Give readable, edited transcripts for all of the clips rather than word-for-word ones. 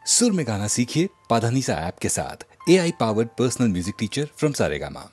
सुर में गाना सीखिए पाधानीसा ऐप के साथ। AI powered personal music teacher from Saregama.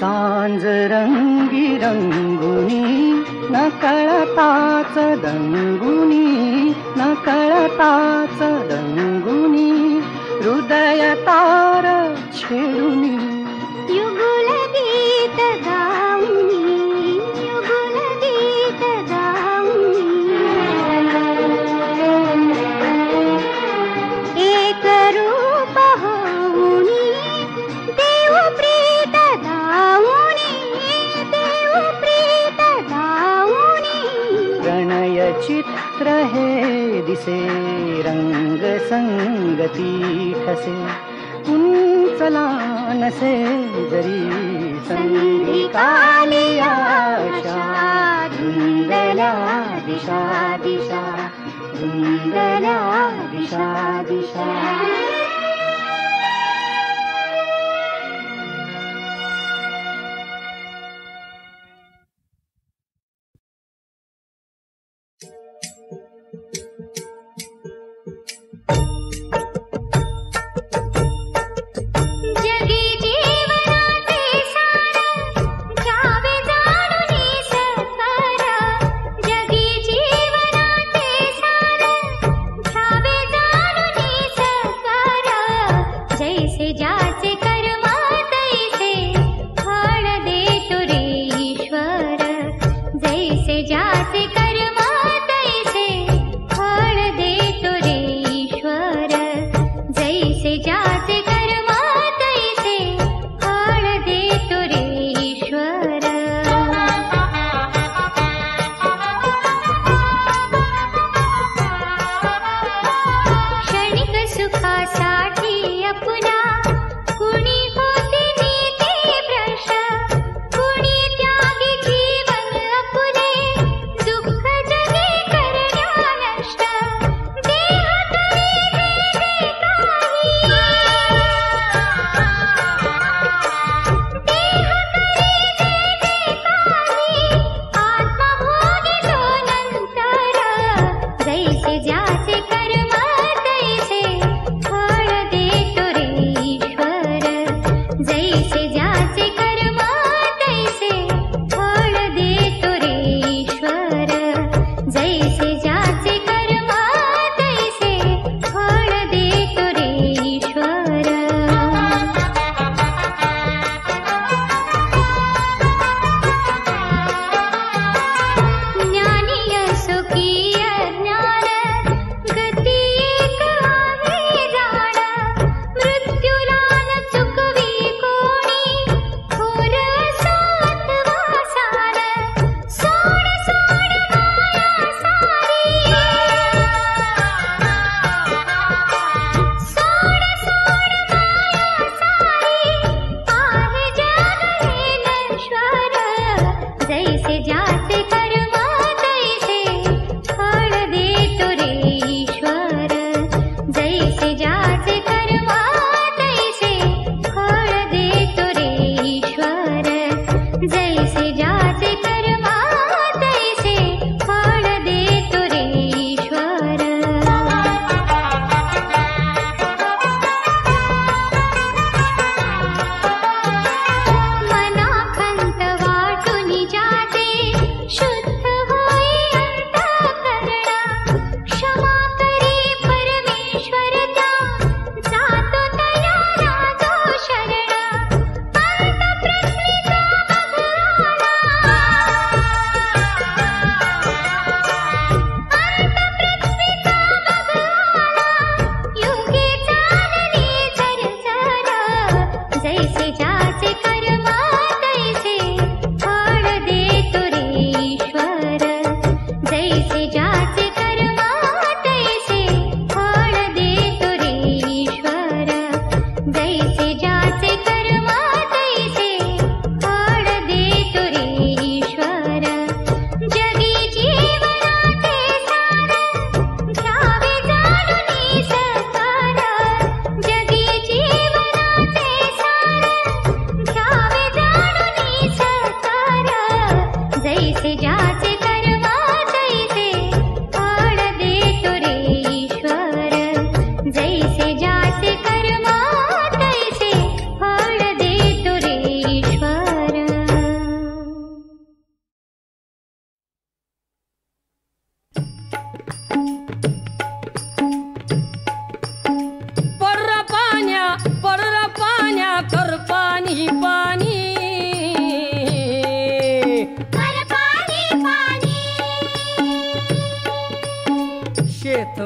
सांज रंगी रंगुनी नकळताच दंगुनी नकळताच दंगुनी हृदय तार छेडुनी युगुलगी दिसे रंग संगती ठसे उंचला नसे जरी संधी काली आशा धुंदल्या दिशा दिशा धुंदल्या दिशा दिशा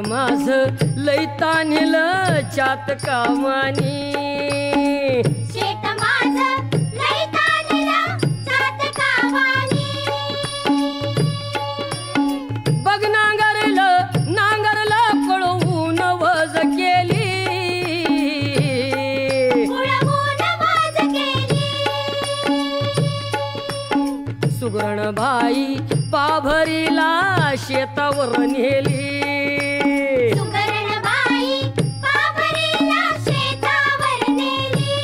माझ लई तानिल चात कामानी शेत माझ लई तानिल चात कामानी बघ नांगरल सुगरणबाई पाभरीला शेतावर नेली. सुगरणबाई पाभरीला शेतावर नेली.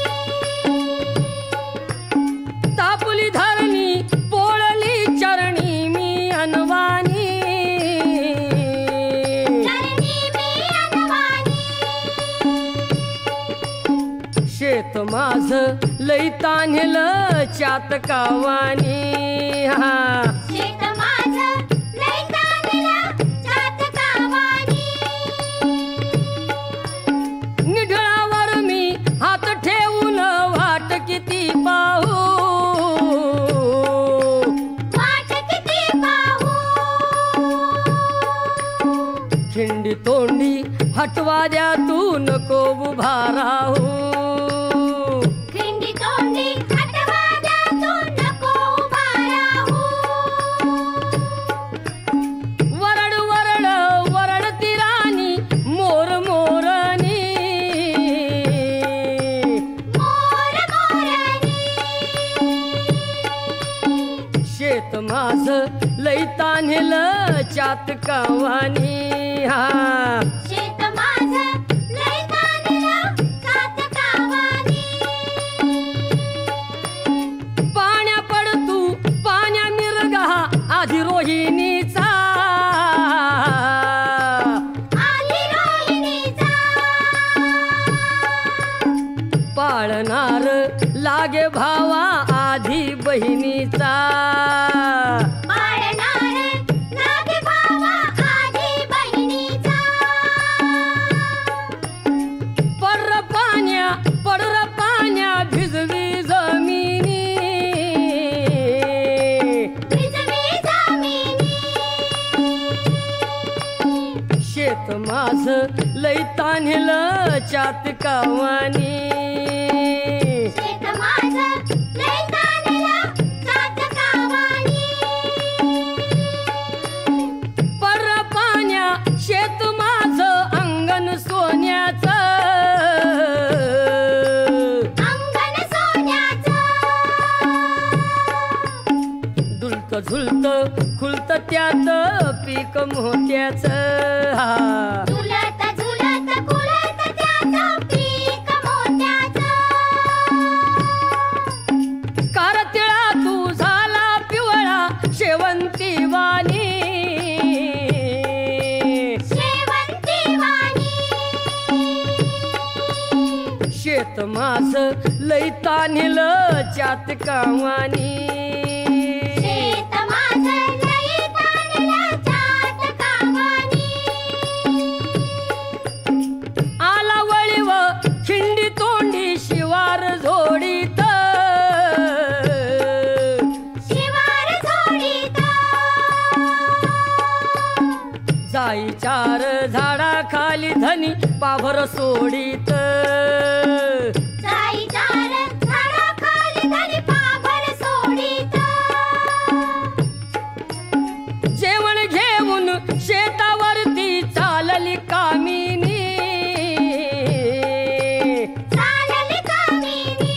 तापली धरणी पोळली चरणी मी अनवानी. चरणी मी अनवानी. शेत माझ लई तान्हेलं चातकावानी. शेत माझं लय ताणलं चातकावानी. निढळावर मी हात ठेवून वाट किती पाहू. वाट किती पाहू. खिंडी तोंडी हटवा द्या तू नको उभा राहू. खिंडी तोंडी हटवा द्या तू नको उभा राहू. वरड वरड वरडती राणी मोर मोरनी. मोर मोरनी. शेत माझ लई तान्हेलं चातकावानी. शेत माझं लय ताणलं चातकावानी. पाण्या पड तू पाण्या मिरगा आधी रोहिणीचा. आली रोहिणीचा. पाळणार लागे भावा आधी बहिणीचा. पाळणार लागे भावा आधी बहिणीचा. पर्र पाण्या भिजवी जमिनी. भिजवी जमिनी. शेत माझ लई तान्हेलं चातकावानी. शेत माझं लय ताणलं चातकावानी. पर्र पाण्या शेत माझ अंगण सोन्याचं. अंगण सोन्याचं. डुलत झुलत खुलत त्यात पीक मोत्याचं. झुलत झुलत खुलत त्याचं पीक मोत्याचं. कारतिळा तू झाला पिवळा शेवंती वाणी. शेवंती वाणी. शेत माझ लई तान्हेलं चातकावानी. शेत माझं लय ताणलं चातकावानी. आला वळीव खिंडी तोंडी शिवार झोडीत. शिवार झोडीत. जाई चार झाडाखाली धनी पाभर सोडीत. जाई चार झाडाखाली धनी पाभर सोडीत. जेवण घेऊन शेतावरती चालली कामिनी. चालली कामिनी.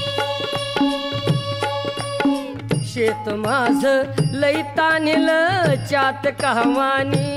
शेत माझ लई तान्हेलं चातकावानी.